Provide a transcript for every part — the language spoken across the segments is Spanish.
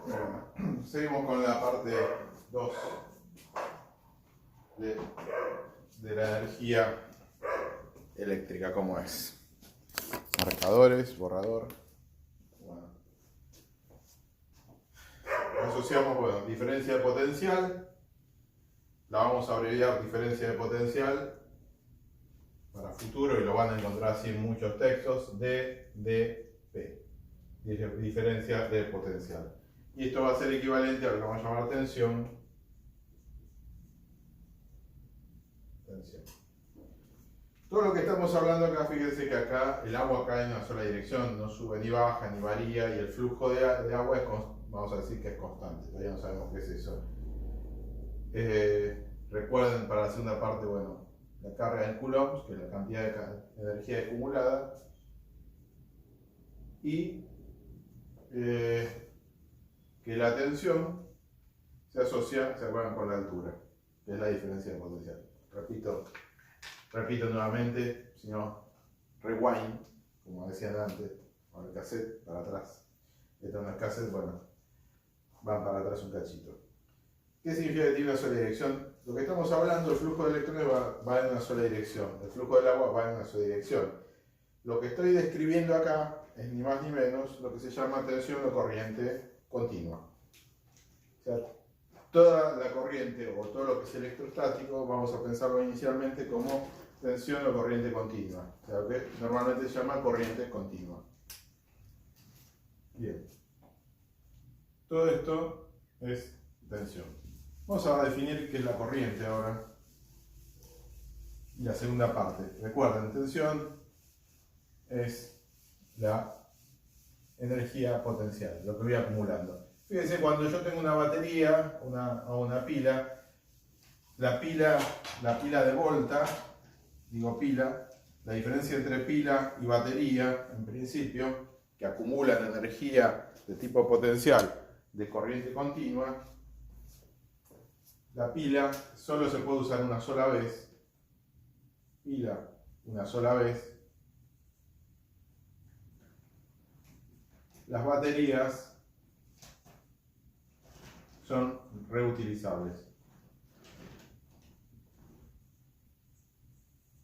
Bueno, seguimos con la parte 2 de la energía eléctrica, ¿cómo es? Marcadores, borrador. Bueno. Asociamos, bueno, diferencia de potencial. La vamos a abreviar diferencia de potencial para futuro y lo van a encontrar así en muchos textos. DDP. Diferencia de potencial. Y esto va a ser equivalente a lo que vamos a llamar tensión. Todo lo que estamos hablando acá, fíjense que acá el agua cae en una sola dirección, no sube ni baja ni varía, y el flujo de agua es, vamos a decir que es constante, todavía no sabemos qué es eso. Recuerden para la segunda parte, bueno, la carga en coulombs, que es la cantidad de energía acumulada, y que la tensión se asocia, ¿se acuerdan?, con la altura, que es la diferencia de potencial. Repito nuevamente, si no, rewind, como decían antes, con el cassette para atrás. Esto no es cassette, bueno, van para atrás un cachito. ¿Qué significa que tiene una sola dirección? Lo que estamos hablando, el flujo de electrones va en una sola dirección, el flujo del agua va en una sola dirección. Lo que estoy describiendo acá es ni más ni menos lo que se llama tensión o corriente continua. O sea, toda la corriente o todo lo que es electrostático, vamos a pensarlo inicialmente como tensión o corriente continua. O sea, que normalmente se llama corriente continua. Bien. Todo esto es tensión. Vamos a definir qué es la corriente ahora. Y la segunda parte. Recuerden, tensión es la energía potencial, lo que voy acumulando. Fíjense, cuando yo tengo una batería o una pila, la pila de volta, digo pila, la diferencia entre pila y batería, en principio, que acumulan energía de tipo potencial de corriente continua, la pila solo se puede usar una sola vez, pila una sola vez. Las baterías son reutilizables.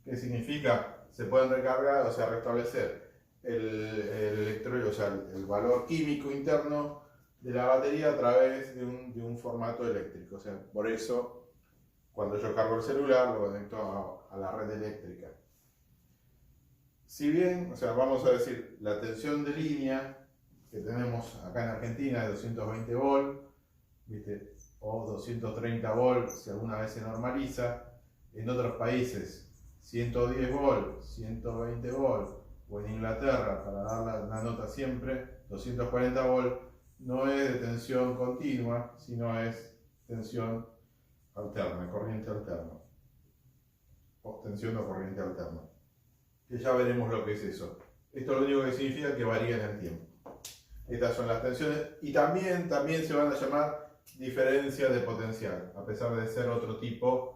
¿Qué significa? Se pueden recargar, o sea, restablecer el electrolito, o sea, el valor químico interno de la batería a través de un formato eléctrico. O sea, por eso, cuando yo cargo el celular, lo conecto a la red eléctrica. Si bien, o sea, vamos a decir, la tensión de línea que tenemos acá en Argentina de 220 volts, ¿viste?, o 230 volts si alguna vez se normaliza. En otros países 110 volts, 120 volts, o en Inglaterra, para dar la nota siempre, 240 volts, no es de tensión continua, sino es tensión alterna, corriente alterna, o tensión o corriente alterna, que ya veremos lo que es eso. Esto lo único que significa es que varía en el tiempo. Estas son las tensiones, y también se van a llamar diferencias de potencial, a pesar de ser otro tipo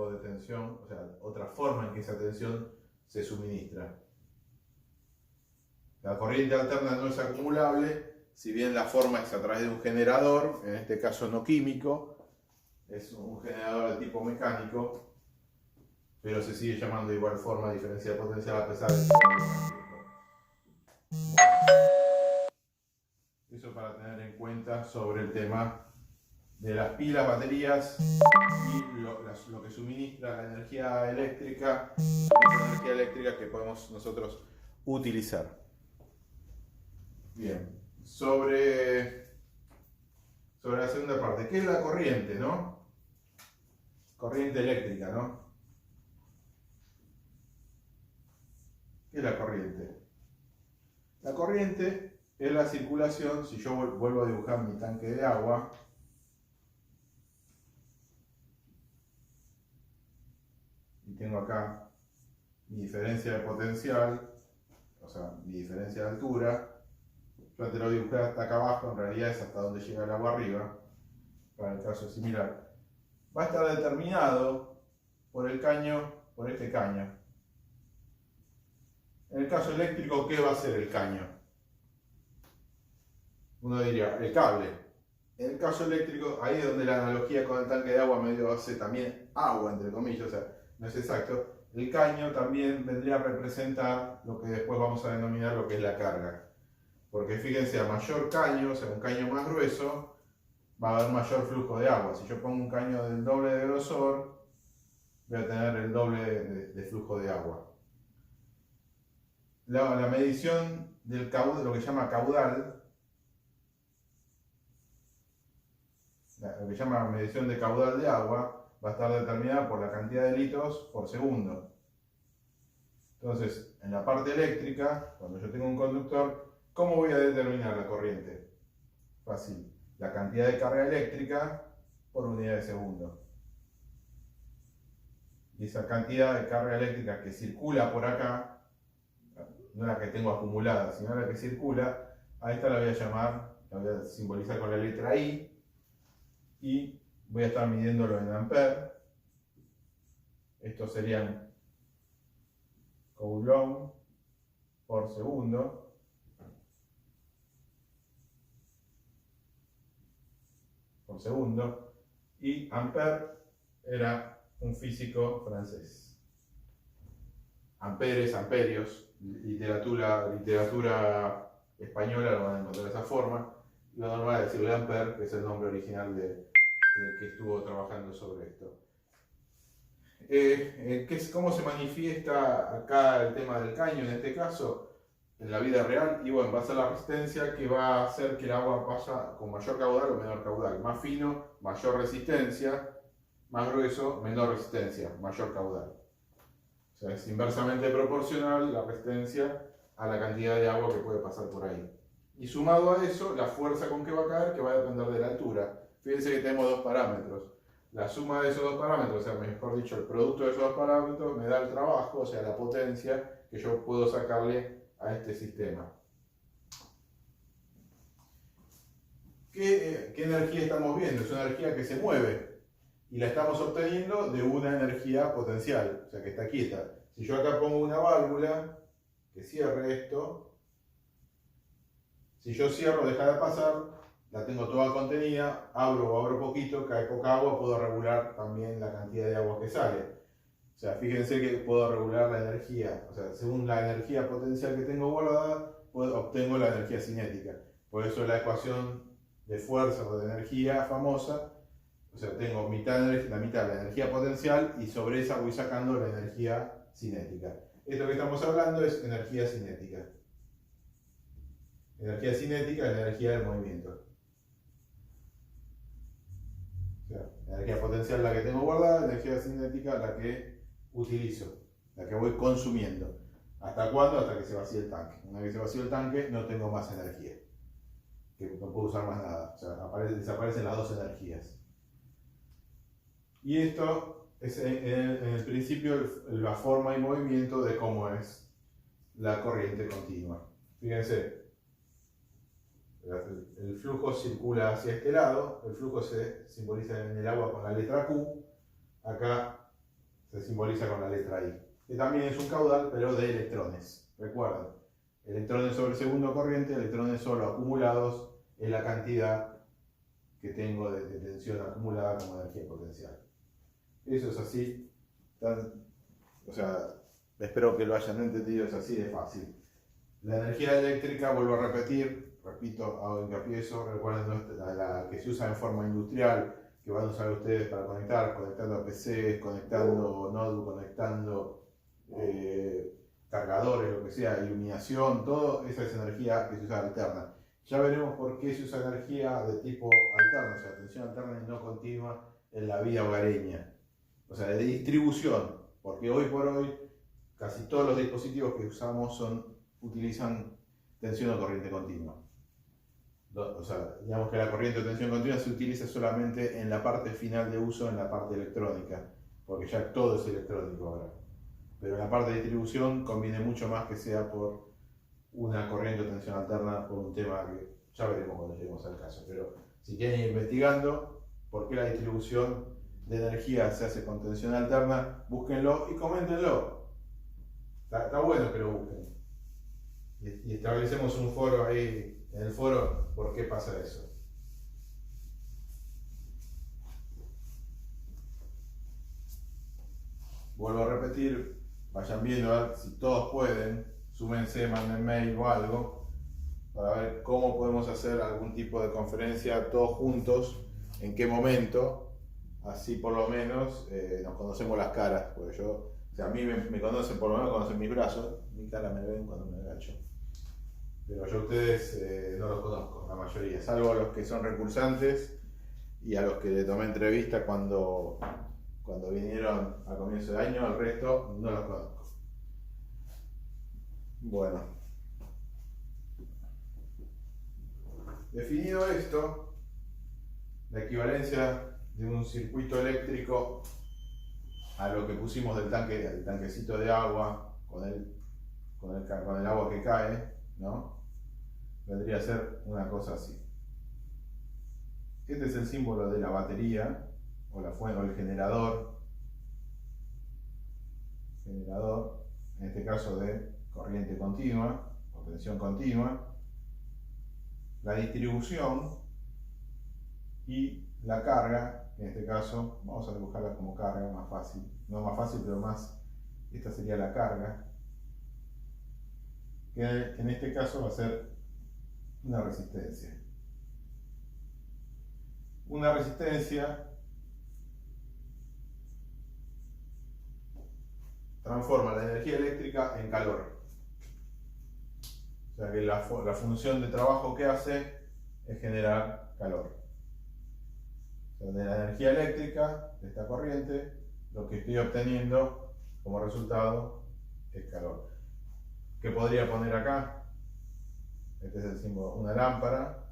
de tensión, o sea, otra forma en que esa tensión se suministra. La corriente alterna no es acumulable, si bien la forma es a través de un generador, en este caso no químico, es un generador de tipo mecánico, pero se sigue llamando de igual forma diferencia de potencial a pesar de que eso para tener en cuenta sobre el tema de las pilas, baterías y lo que suministra la energía eléctrica, que podemos nosotros utilizar. Bien, sobre la segunda parte, ¿qué es la corriente, no? Corriente eléctrica, ¿no? ¿Qué es la corriente? La corriente es la circulación. Si yo vuelvo a dibujar mi tanque de agua, y tengo acá mi diferencia de potencial, o sea, mi diferencia de altura, yo te lo dibujé hasta acá abajo, en realidad es hasta donde llega el agua arriba, para el caso similar. Va a estar determinado por el caño, por este caño. En el caso eléctrico, ¿qué va a hacer el caño? Uno diría, el cable. En el caso eléctrico, ahí es donde la analogía con el tanque de agua medio hace también agua, entre comillas, o sea, no es exacto. El caño también vendría a representar lo que después vamos a denominar lo que es la carga. Porque fíjense, a mayor caño, o sea, un caño más grueso, va a haber mayor flujo de agua. Si yo pongo un caño del doble de grosor, voy a tener el doble de flujo de agua. La medición del caudal, lo que se llama caudal, lo que se llama medición de caudal de agua, va a estar determinada por la cantidad de litros por segundo. Entonces, en la parte eléctrica, cuando yo tengo un conductor, ¿cómo voy a determinar la corriente? Fácil. La cantidad de carga eléctrica por unidad de segundo. Y esa cantidad de carga eléctrica que circula por acá, no la que tengo acumulada, sino la que circula, a esta la voy a llamar, la voy a simbolizar con la letra I, y voy a estar midiéndolo en amperes. Estos serían coulomb por segundo. Y Ampère era un físico francés. Amperes, amperios, literatura española lo van a encontrar de esa forma. Lo normal es decirle Ampère, que es el nombre original del que estuvo trabajando sobre esto. ¿Cómo se manifiesta acá el tema del caño en este caso? En la vida real, y bueno, va a ser la resistencia que va a hacer que el agua vaya con mayor caudal o menor caudal. Más fino, mayor resistencia, más grueso, menor resistencia, mayor caudal. O sea, es inversamente proporcional la resistencia a la cantidad de agua que puede pasar por ahí. Y sumado a eso, la fuerza con que va a caer, que va a depender de la altura. Fíjense que tenemos dos parámetros. La suma de esos dos parámetros, o sea, mejor dicho, el producto de esos dos parámetros me da el trabajo, o sea, la potencia que yo puedo sacarle a este sistema. ¿Qué energía estamos viendo? Es una energía que se mueve y la estamos obteniendo de una energía potencial, o sea que está quieta. Si yo acá pongo una válvula que cierre esto, si yo cierro, deja de pasar, la tengo toda contenida, abro poquito, cae poca agua, puedo regular también la cantidad de agua que sale. O sea, fíjense que puedo regular la energía, o sea, según la energía potencial que tengo guardada, obtengo la energía cinética. Por eso la ecuación de fuerza o de energía famosa, o sea, tengo la mitad de la energía potencial y sobre esa voy sacando la energía cinética. Esto que estamos hablando es energía cinética. Energía cinética es la energía del movimiento. O sea, la energía potencial la que tengo guardada, la energía cinética la que utilizo, la que voy consumiendo. ¿Hasta cuándo? Hasta que se vacíe el tanque. Una vez que se vacíe el tanque, no tengo más energía. Que no puedo usar más nada. O sea, desaparecen las dos energías. Y esto es en el principio la forma y movimiento de cómo es la corriente continua. Fíjense, el flujo circula hacia este lado, el flujo se simboliza en el agua con la letra Q, acá se simboliza con la letra I, que también es un caudal, pero de electrones. Recuerden, electrones sobre segundo corriente, electrones solo acumulados, es la cantidad que tengo de tensión acumulada como energía potencial. Eso es así, o sea, espero que lo hayan entendido, es así de fácil. La energía eléctrica, vuelvo a repito, hago hincapié eso, recuerden la que se usa en forma industrial, que van a usar ustedes para conectando a PCs, conectando notebook, conectando cargadores, lo que sea, iluminación, todo esa es energía que se usa alterna. Ya veremos por qué se usa energía de tipo alterna, o sea, tensión alterna y no continua en la vida hogareña. O sea, de distribución, porque hoy por hoy casi todos los dispositivos que usamos utilizan tensión o corriente continua. O sea, digamos que la corriente o tensión continua se utiliza solamente en la parte final de uso, en la parte electrónica, porque ya todo es electrónico ahora. Pero en la parte de distribución conviene mucho más que sea por una corriente o tensión alterna, por un tema que ya veremos cuando lleguemos al caso. Pero si quieren ir investigando por qué la distribución de energía se hace con tensión alterna, búsquenlo y coméntenlo. Está bueno que lo busquen. Y establecemos un foro ahí en el foro por qué pasa eso. Vuelvo a repetir, vayan viendo a ver si todos pueden, súmense, manden mail o algo, para ver cómo podemos hacer algún tipo de conferencia todos juntos, en qué momento, así por lo menos nos conocemos las caras, porque yo, o sea, a mí me conocen, por lo menos conocen mis brazos, mi cara me ven cuando me agacho, pero yo a ustedes no los conozco, la mayoría, salvo a los que son recursantes y a los que le tomé entrevista cuando vinieron a comienzo de año, al resto no los conozco. Bueno, definido esto, la equivalencia de un circuito eléctrico a lo que pusimos del tanquecito de agua con el agua que cae, ¿no? Vendría a ser una cosa así. Este es el símbolo de la batería o la fuente o el generador, en este caso de corriente continua o tensión continua, la distribución y la carga, en este caso vamos a dibujarla como carga, más fácil, no más fácil, pero más, esta sería la carga, que en este caso va a ser una resistencia. Una resistencia transforma la energía eléctrica en calor. O sea que la función de trabajo que hace es generar calor. O sea, de la energía eléctrica, de esta corriente, lo que estoy obteniendo como resultado es calor. ¿Qué podría poner acá? Este es el símbolo, una lámpara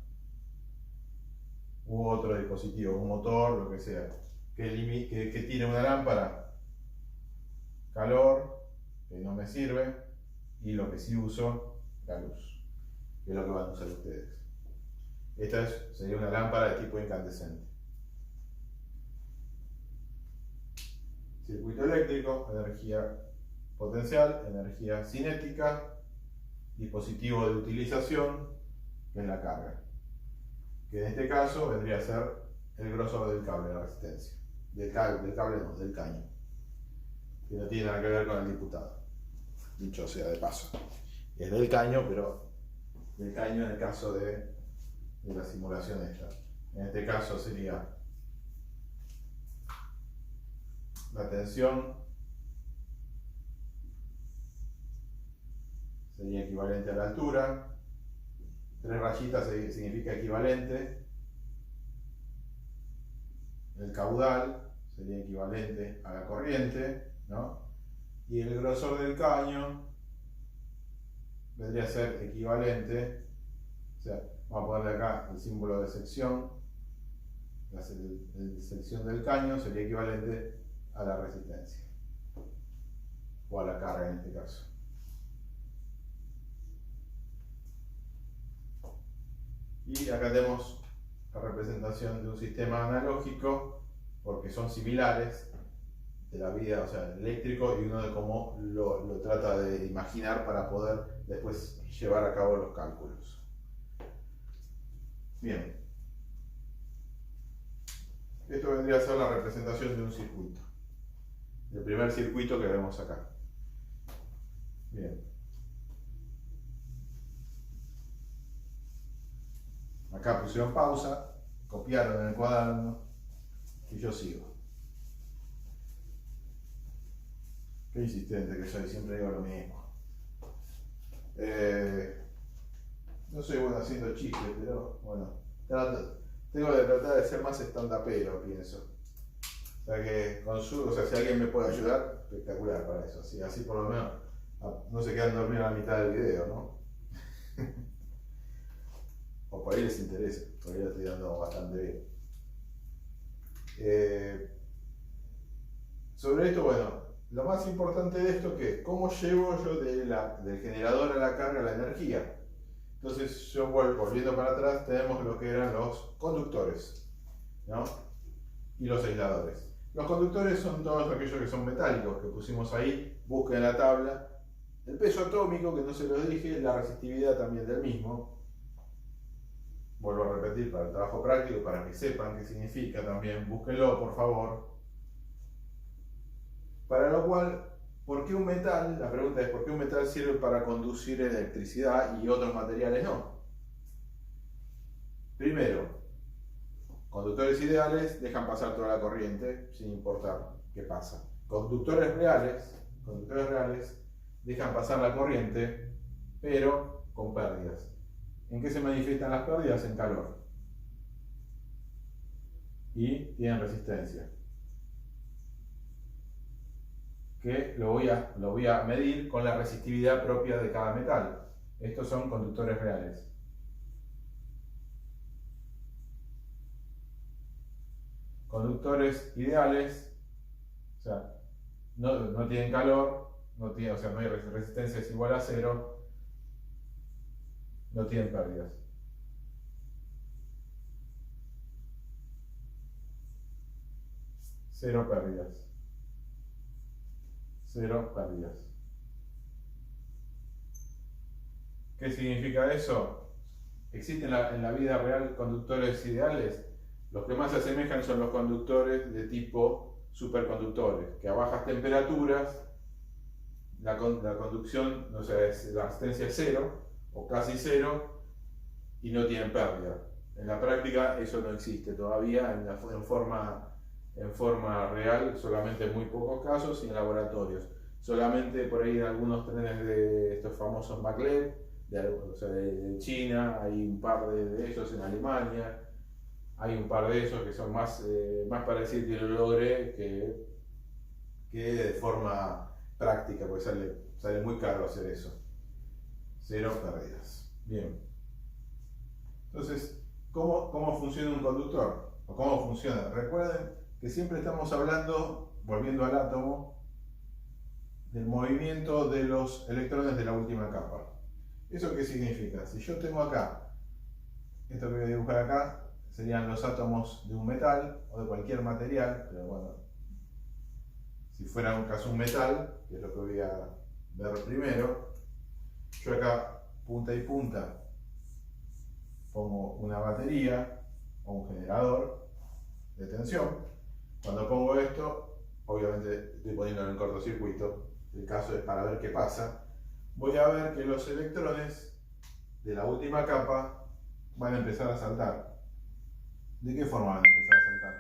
u otro dispositivo, un motor, lo que sea. ¿Qué tiene una lámpara? Calor, que no me sirve, y lo que sí uso, la luz, que es lo que van a usar ustedes. Esta sería una lámpara de tipo incandescente. Circuito eléctrico, energía potencial, energía cinética, dispositivo de utilización, que es la carga, que en este caso vendría a ser el grosor del cable, la resistencia. Del cable no, del caño, que no tiene nada que ver con el diputado, dicho sea de paso. Es del caño, pero del caño en el caso de la simulación esta. En este caso sería la tensión, sería equivalente a la altura, 3 rayitas significa equivalente, el caudal sería equivalente a la corriente, ¿no? Y el grosor del caño vendría a ser equivalente, o sea, vamos a ponerle acá el símbolo de sección, la sección del caño sería equivalente a la resistencia, o a la carga en este caso. Y acá tenemos la representación de un sistema analógico, porque son similares, de la vida, o sea, eléctrico, y uno de cómo lo trata de imaginar para poder después llevar a cabo los cálculos. Bien. Esto vendría a ser la representación de un circuito. El primer circuito que vemos acá. Bien. Acá pusieron pausa, copiaron en el cuaderno y yo sigo. Qué insistente que soy, siempre digo lo mismo. No soy bueno haciendo chistes, pero bueno, tengo que tratar de ser más stand-upero, pienso. O sea que o sea, si alguien me puede ayudar, espectacular para eso. Así por lo menos no se quedan dormidos a la mitad del video, ¿no? O por ahí les interesa, por ahí lo estoy dando bastante bien. Sobre esto, bueno, lo más importante de esto que es cómo llevo yo del generador a la carga la energía. Entonces yo volviendo para atrás tenemos lo que eran los conductores, ¿no? Y los aisladores. Los conductores son todos aquellos que son metálicos, que pusimos ahí, busquen en la tabla. El peso atómico, que no se los dije, la resistividad también del mismo. repetir para el trabajo práctico, para que sepan qué significa también, búsquenlo por favor. Para lo cual, ¿por qué un metal? La pregunta es, ¿por qué un metal sirve para conducir electricidad y otros materiales no? Primero, conductores ideales dejan pasar toda la corriente sin importar qué pasa. Conductores reales dejan pasar la corriente, pero con pérdidas. ¿En qué se manifiestan las pérdidas? En calor. Y tienen resistencia, que lo voy a medir con la resistividad propia de cada metal. Estos son conductores reales. Conductores ideales, o sea, no tienen calor, o sea, no hay resistencia, es igual a cero, no tienen pérdidas. Cero pérdidas. Cero pérdidas. ¿Qué significa eso? ¿Existen en la vida real conductores ideales? Los que más se asemejan son los conductores de tipo superconductores, que a bajas temperaturas la conducción, no sé, la resistencia es cero o casi cero y no tienen pérdida. En la práctica eso no existe todavía en forma real, solamente en muy pocos casos y en laboratorios. Solamente por ahí en algunos trenes de estos famosos maglev, de China, hay un par de ellos en Alemania, hay un par de esos que son más para decir que lo logré que de forma práctica, porque sale muy caro hacer eso. Cero pérdidas. Bien. Entonces, ¿cómo funciona un conductor? ¿O cómo funciona? Recuerden que siempre estamos hablando, volviendo al átomo, del movimiento de los electrones de la última capa. ¿Eso qué significa? Si yo tengo acá, esto que voy a dibujar acá, serían los átomos de un metal o de cualquier material, pero bueno, si fuera un caso un metal, que es lo que voy a ver primero, yo acá, punta y punta, pongo una batería o un generador de tensión. Cuando pongo esto, obviamente estoy poniéndolo en cortocircuito, el caso es para ver qué pasa. Voy a ver que los electrones de la última capa van a empezar a saltar. ¿De qué forma van a empezar a saltar?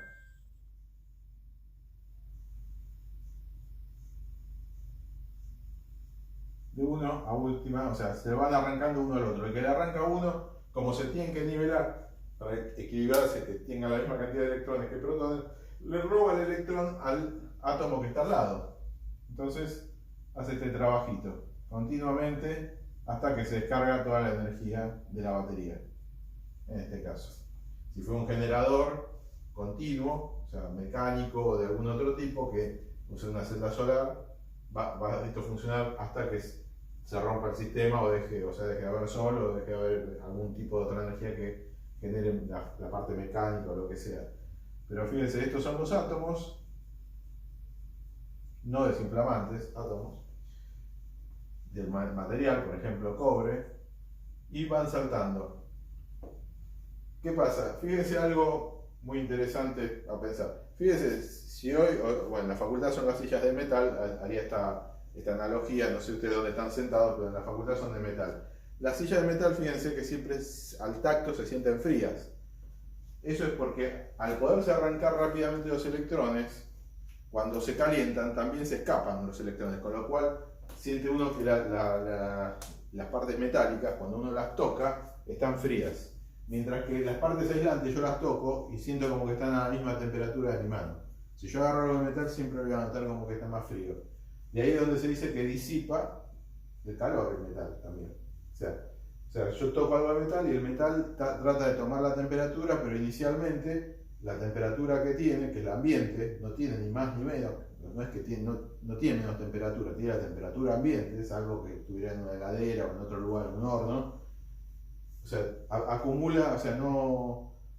De uno a última, o sea, se van arrancando uno al otro. El que le arranca uno, como se tienen que nivelar para equilibrarse, que tenga la misma cantidad de electrones que protones, le roba el electrón al átomo que está al lado. Entonces hace este trabajito continuamente hasta que se descarga toda la energía de la batería, en este caso. Si fue un generador continuo, o sea, mecánico o de algún otro tipo que use una celda solar, va esto a funcionar hasta que se rompa el sistema o deje de haber sol o deje de haber algún tipo de otra energía que genere la parte mecánica o lo que sea. Pero fíjense, estos son los átomos, no desinflamantes, átomos del material, por ejemplo cobre, y van saltando. ¿Qué pasa? Fíjense algo muy interesante a pensar. Fíjense, si hoy, bueno, en la facultad son las sillas de metal, haría esta analogía, no sé ustedes dónde están sentados, pero en la facultad son de metal. Las sillas de metal, fíjense que siempre al tacto se sienten frías. Eso es porque al poderse arrancar rápidamente los electrones, cuando se calientan también se escapan los electrones, con lo cual siente uno que las partes metálicas, cuando uno las toca, están frías. Mientras que las partes aislantes yo las toco y siento como que están a la misma temperatura de mi mano. Si yo agarro algo de metal siempre voy a notar como que está más frío. De ahí es donde se dice que disipa el calor el metal también. O sea, yo toco algo de metal y el metal trata de tomar la temperatura, pero inicialmente la temperatura que tiene, que el ambiente, no tiene ni más ni menos, no es que no tiene menos temperatura, tiene la temperatura ambiente, es algo que estuviera en una heladera o en otro lugar, en un horno. O sea, acumula,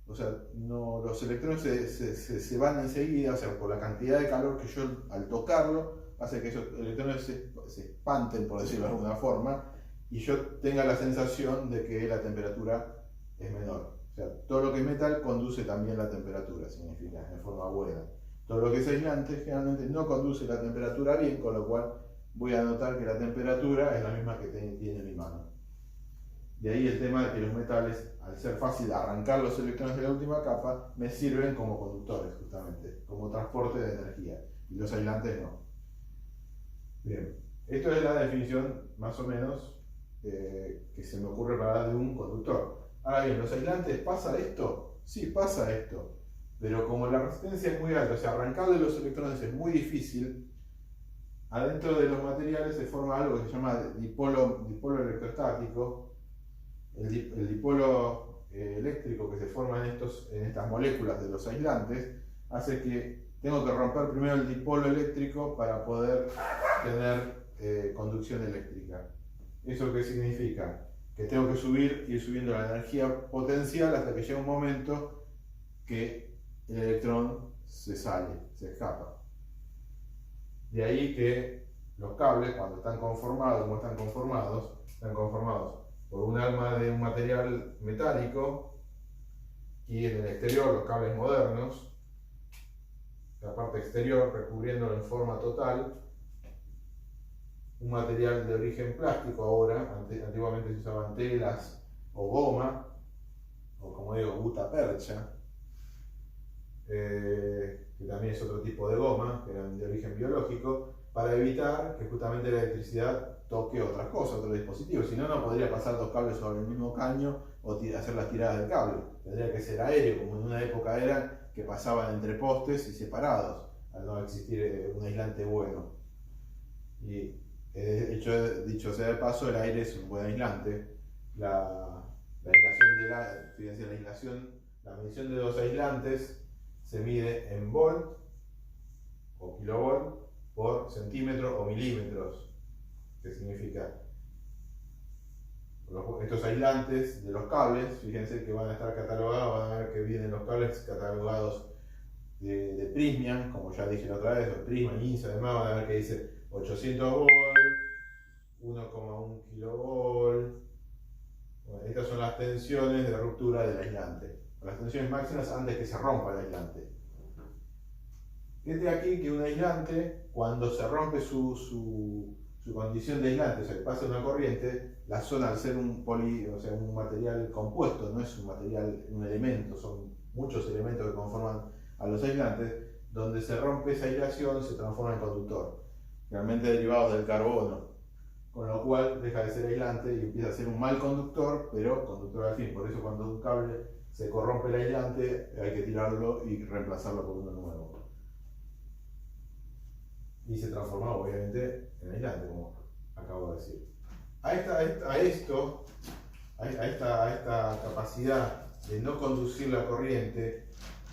los electrones se van enseguida, o sea, por la cantidad de calor que yo al tocarlo, hace que esos electrones se espanten, por decirlo de alguna forma, y yo tenga la sensación de que la temperatura es menor. O sea, todo lo que es metal conduce también la temperatura, significa, en forma buena. Todo lo que es aislante generalmente no conduce la temperatura bien, con lo cual voy a notar que la temperatura es la misma que tiene mi mano. De ahí el tema de que los metales, al ser fácil arrancar los electrones de la última capa, me sirven como conductores, justamente, como transporte de energía, y los aislantes no. Bien, esto es la definición, más o menos, que se me ocurre para dar de un conductor. Ahora bien, ¿los aislantes pasa esto? Sí, pasa esto, pero como la resistencia es muy alta, o sea, arrancarle los electrones es muy difícil, adentro de los materiales se forma algo que se llama dipolo electrostático. El dipolo eléctrico que se forma en estas moléculas de los aislantes hace que tengo que romper primero el dipolo eléctrico para poder tener conducción eléctrica. ¿Eso qué significa? Que tengo que ir subiendo la energía potencial hasta que llega un momento que el electrón se sale, se escapa. De ahí que los cables, cuando están conformados, como están conformados por un alma de un material metálico, y en el exterior los cables modernos, la parte exterior recubriéndolo en forma total, un material de origen plástico ahora, antiguamente se usaban telas o goma, o como digo, gutapercha, que también es otro tipo de goma, que eran de origen biológico, para evitar que justamente la electricidad toque otras cosas, otros dispositivos. Si no, no podría pasar dos cables sobre el mismo caño o hacer las tiradas del cable. Tendría que ser aéreo, como en una época eran, que pasaban entre postes y separados, al no existir un aislante bueno. Y dicho sea de paso, el aire es un buen aislante. La medición de dos aislantes se mide en volt o kilovolt por centímetro o milímetros. ¿Qué significa? Estos aislantes de los cables, fíjense que van a estar catalogados, van a ver que vienen los cables catalogados de Prysmian, como ya dije la otra vez, o Prysmian, INSA, además van a ver que dice 800 volt, 1,1 kilovolt. Bueno, estas son las tensiones de ruptura del aislante, las tensiones máximas antes que se rompa el aislante. Fíjate aquí que un aislante, cuando se rompe su condición de aislante, o sea, que pasa una corriente, la zona, al ser un material compuesto, no es un elemento, son muchos elementos que conforman a los aislantes, donde se rompe esa aislación se transforma en conductor, realmente derivados del carbono, con lo cual deja de ser aislante y empieza a ser un mal conductor, pero conductor al fin. Por eso cuando un cable se corrompe el aislante, hay que tirarlo y reemplazarlo por uno nuevo. Y se transforma obviamente en aislante, como acabo de decir. A esta capacidad de no conducir la corriente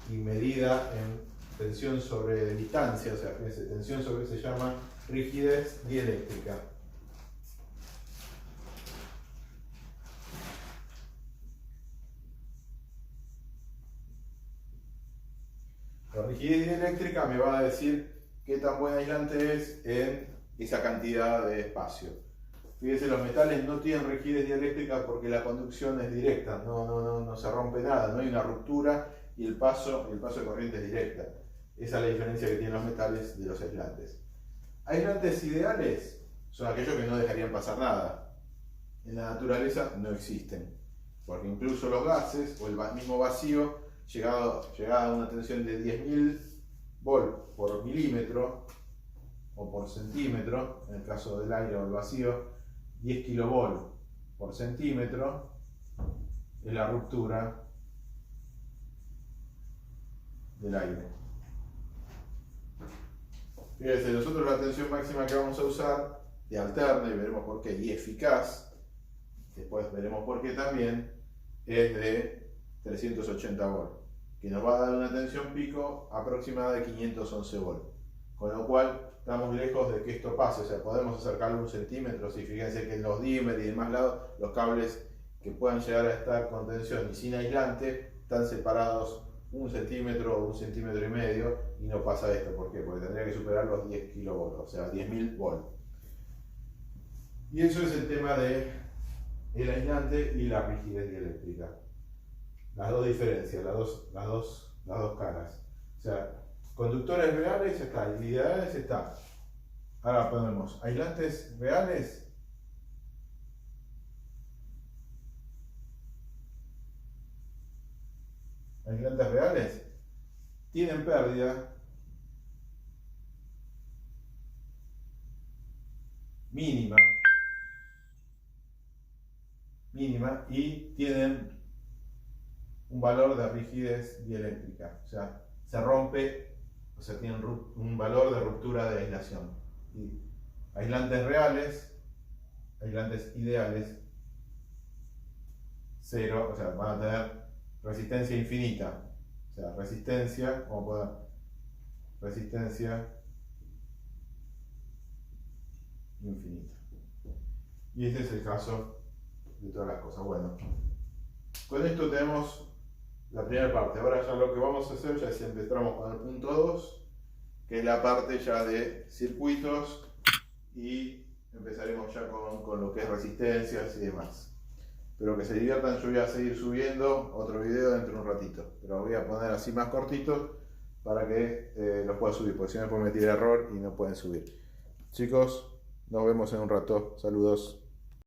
y medida en tensión sobre distancia, o sea, fíjense, tensión sobre se llama rigidez dieléctrica. La rigidez dieléctrica me va a decir qué tan buen aislante es en esa cantidad de espacio. Fíjense, los metales no tienen rigidez dieléctrica porque la conducción es directa, no se rompe nada, no hay una ruptura y el paso de corriente es directa. Esa es la diferencia que tienen los metales de los aislantes. Aislantes ideales son aquellos que no dejarían pasar nada. En la naturaleza no existen, porque incluso los gases o el mismo vacío, llegado a una tensión de 10.000 volt por milímetro o por centímetro, en el caso del aire o el vacío, 10 kilovolt por centímetro es la ruptura del aire. Fíjense, nosotros la tensión máxima que vamos a usar de alterna, y veremos por qué, y eficaz, después veremos por qué también, es de 380 volt, que nos va a dar una tensión pico aproximada de 511 volt, con lo cual estamos lejos de que esto pase, o sea, podemos acercarlo 1 centímetro, si fíjense que en los dimmer y demás lados, los cables que puedan llegar a estar con tensión y sin aislante, están separados 1 centímetro o 1,5 centímetros, y no pasa esto. ¿Por qué? Porque tendría que superar los 10 kilovolts, o sea, 10.000 volts. Y eso es el tema del aislante y la rigidez dieléctrica. las dos diferencias, las dos caras. O sea, conductores reales está, ideales está. Ahora ponemos aislantes reales. Aislantes reales tienen pérdida mínima y tienen un valor de rigidez dieléctrica, o sea, se rompe, o sea, tienen un valor de ruptura de aislación. Y aislantes reales, aislantes ideales, 0, o sea, van a tener resistencia infinita, o sea, resistencia, como pueda, resistencia infinita. Y este es el caso de todas las cosas. Bueno, con esto tenemos la primera parte. Ahora ya lo que vamos a hacer, ya si empezamos con el punto 2, que es la parte ya de circuitos, y empezaremos ya con lo que es resistencias y demás. Espero que se diviertan. Yo voy a seguir subiendo otro video dentro de un ratito, pero voy a poner así más cortitos para que los pueda subir, porque si no me pueden meter error y no pueden subir. Chicos, nos vemos en un rato. Saludos.